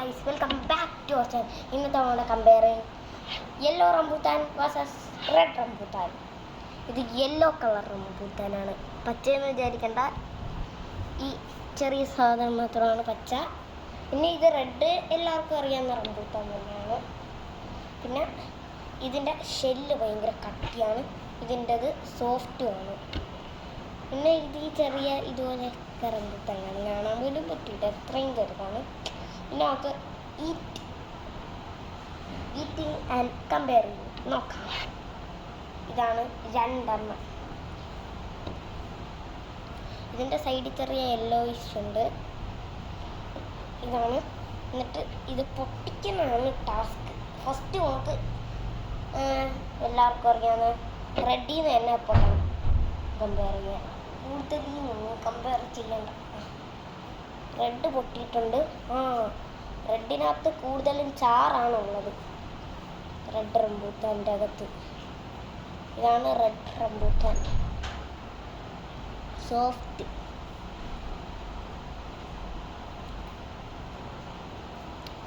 guys, welcome back to our channel. ഇന്നത്തെ നമ്മുടെ comparing yellow rambutan versus red rambutan. ഇത് yellow colour റംബൂട്ടാനാണ്, പച്ചയെന്ന് വിചാരിക്കേണ്ട. ഈ ചെറിയ സാധനം മാത്രമാണ് പച്ച. പിന്നെ ഇത് റെഡ് എല്ലാവർക്കും അറിയാവുന്ന റംബൂട്ടാൻ തന്നെയാണ്. പിന്നെ ഇതിൻ്റെ ഷെല്ല് ഭയങ്കര കട്ടിയാണ്, ഇതിൻ്റെത് സോഫ്റ്റുമാണ്. പിന്നെ ഇത് ഈ ചെറിയ ഇതുപോലെ റംബൂട്ടാനാണ്, കാണാൻ പോലും പറ്റിയിട്ട് എത്രയും ചെറുതാണ്. പിന്നെ നമുക്ക് ഈറ്റിംഗ് ആൻഡ് കമ്പയർ ചെയ്ത് നോക്കാം. ഇതാണ് രണ്ടെണ്ണം. ഇതിൻ്റെ സൈഡിൽ ചെറിയ യെല്ലോയിഷ് ഉണ്ട്. ഇതാണ്. എന്നിട്ട് ഇത് പൊട്ടിക്കുന്നതാണ് ടാസ്ക്. ഫസ്റ്റ് നമുക്ക് എല്ലാവർക്കും അറിയാവുന്ന റെഡിൽ നിന്ന് തന്നെ പൊട്ടണം കമ്പയർ ചെയ്യാൻ. കൂടുതൽ കമ്പയർ ചെയ്യണ്ട. റെഡ് പൊട്ടിയിട്ടുണ്ട്. റെഡിനകത്ത് കൂടുതലും ചാറാണുള്ളത് റെഡ് റംബൂട്ടാൻ്റെ അകത്ത്. ഇതാണ് red rambutan, soft.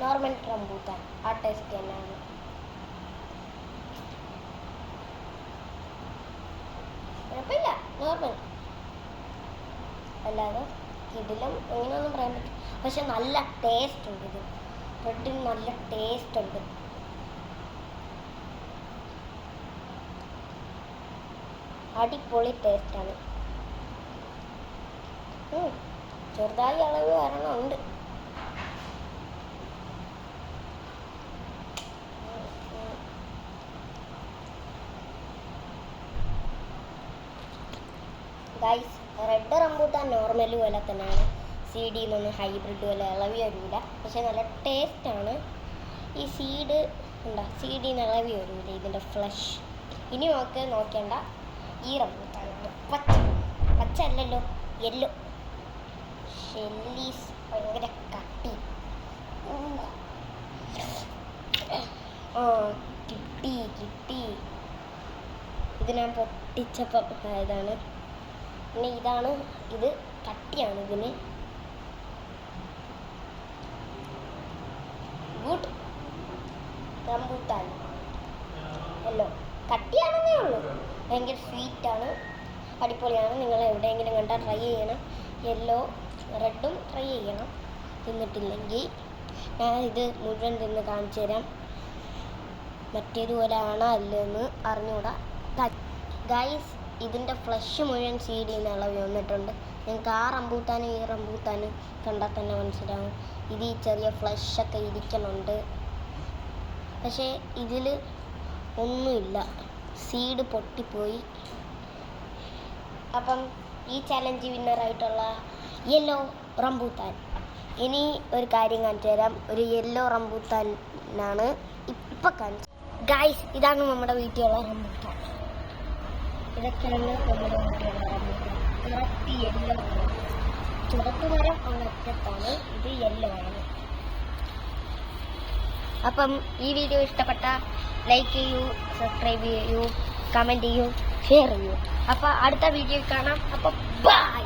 Normal rambutan ആ ടേസ്റ്റ് തന്നെയാണ്. കുഴപ്പമില്ല, നോർമൽ അല്ലാതെ കിടിലം അങ്ങനെയൊന്നും പറയാൻ പറ്റും. പക്ഷെ നല്ല ടേസ്റ്റ് ഉണ്ട്. ഇത് റെഡിന് നല്ല ടേസ്റ്റ് ഉണ്ട്. അടിപൊളി ടേസ്റ്റാണ്. ചെറുതായി അളവ് വരണമുണ്ട്. ഗൈസ്, റെഡ് റംബൂട്ടാൻ നോർമൽ പോലെ തന്നെയാണ്. സീഡിൽ നിന്ന് ഹൈബ്രിഡ് പോലെ ഇളവി വരില്ല, പക്ഷെ നല്ല ടേസ്റ്റാണ്. ഈ സീഡ് എന്താ, സീഡിൽ നിന്ന് ഇളവി വരില്ല ഇതിൻ്റെ ഫ്ലഷ്. ഇനി നമുക്ക് നോക്കേണ്ട ഈ റംബൂട്ടാനാണ്. പച്ച അല്ലല്ലോ, യെല്ലോ. ഷെല്ലീസ് ഭയങ്കര കട്ടി. കിട്ടി. ഇത് ഞാൻ പൊട്ടിച്ചപ്പം ആയതാണ്. പിന്നെ ഇതാണ്, ഇത് കട്ടിയാണ്. ഇതിന് ഗുഡ് റംബൂട്ടാൻ യെല്ലോ കട്ടിയാണെന്നേ ഉള്ളൂ, ഭയങ്കര സ്വീറ്റാണ്, അടിപൊളിയാണ്. നിങ്ങൾ എവിടെയെങ്കിലും കണ്ടാൽ ട്രൈ ചെയ്യണം. യെല്ലോ റെഡും ട്രൈ ചെയ്യണം. തിന്നിട്ടില്ലെങ്കിൽ ഞാൻ ഇത് മുഴുവൻ തിന്ന് കാണിച്ചു തരാം. മറ്റേതുപോലെ ആണോ അല്ലെന്ന് അറിഞ്ഞുകൂടാ. ഗൈസ്, ഇതിൻ്റെ ഫ്ലഷ് മുഴുവൻ സീഡിൽ നിന്ന് ഇളവി വന്നിട്ടുണ്ട്. നിങ്ങൾക്ക് ആ റംബൂട്ടാനും ഈ റംബൂട്ടാനും കണ്ടാൽ തന്നെ മനസ്സിലാവും. ഇത് ഈ ചെറിയ ഫ്ലഷൊക്കെ ഇരിക്കണുണ്ട്. പക്ഷേ ഇതിൽ ഒന്നുമില്ല, സീഡ് പൊട്ടിപ്പോയി. അപ്പം ഈ ചലഞ്ച് വിന്നറായിട്ടുള്ള യെല്ലോ റംബൂട്ടാൻ. ഇനി ഒരു കാര്യം കാണിച്ചു തരാം. ഒരു യെല്ലോ റംബൂട്ടാനാണ് ഇപ്പം കാണിച്ചത്. ഗൈസ്, ഇതാണ് നമ്മുടെ വീട്ടിലുള്ള റംബൂട്ടാൻ. ഇതൊക്കെയാണ് നമ്മുടെ വീട്ടിലുള്ള റംബൂട്ടാൻ. കറക്റ്റ് യെല്ലോ ആണ്. ചുവപ്പ് മരം ഒറ്റത്താണ്, ഇത് യെല്ലോ ആണ്. അപ്പം ഈ വീഡിയോ ഇഷ്ടപ്പെട്ട ലൈക്ക് ചെയ്യൂ, സബ്സ്ക്രൈബ് ചെയ്യൂ, കമൻറ്റ് ചെയ്യൂ, ഷെയർ ചെയ്യൂ. അപ്പോൾ അടുത്ത വീഡിയോ കാണാം. അപ്പോൾ ബൈ.